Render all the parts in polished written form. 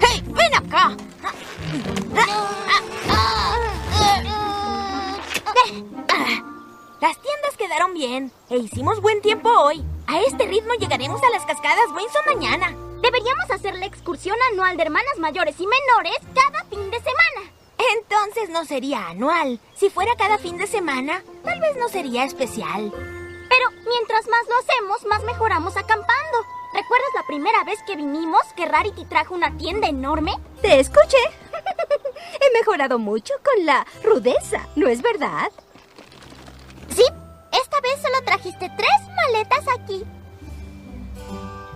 ¡Hey, ven acá! Las tiendas quedaron bien e hicimos buen tiempo hoy. A este ritmo llegaremos a las cascadas Windsor mañana. Deberíamos hacer la excursión anual de hermanas mayores y menores cada fin de semana. Entonces no sería anual. Si fuera cada fin de semana, tal vez no sería especial. Pero mientras más lo hacemos, más mejoramos acampando. ¿Recuerdas la primera vez que vinimos que Rarity trajo una tienda enorme? Te escuché. He mejorado mucho con la rudeza, ¿no es verdad? Sí, esta vez solo trajiste 3 maletas aquí.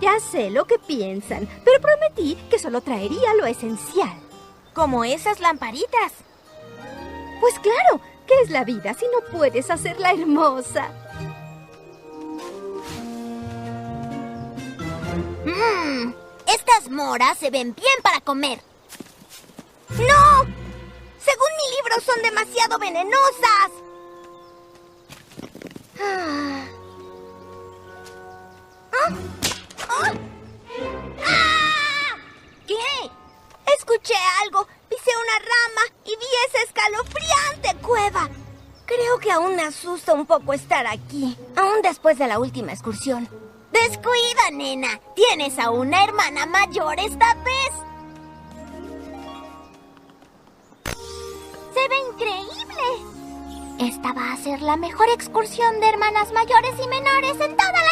Ya sé lo que piensan, pero prometí que solo traería lo esencial. Como esas lamparitas. Pues claro, ¿qué es la vida si no puedes hacerla hermosa? Estas moras se ven bien para comer. ¡No! Según mi libro, son demasiado venenosas. ¿Qué? Escuché algo, pisé una rama y vi esa escalofriante cueva. Creo que aún me asusta un poco estar aquí, aún después de la última excursión. Descuida, nena. Tienes a una hermana mayor esta vez. ¡Se ve increíble! Esta va a ser la mejor excursión de hermanas mayores y menores en toda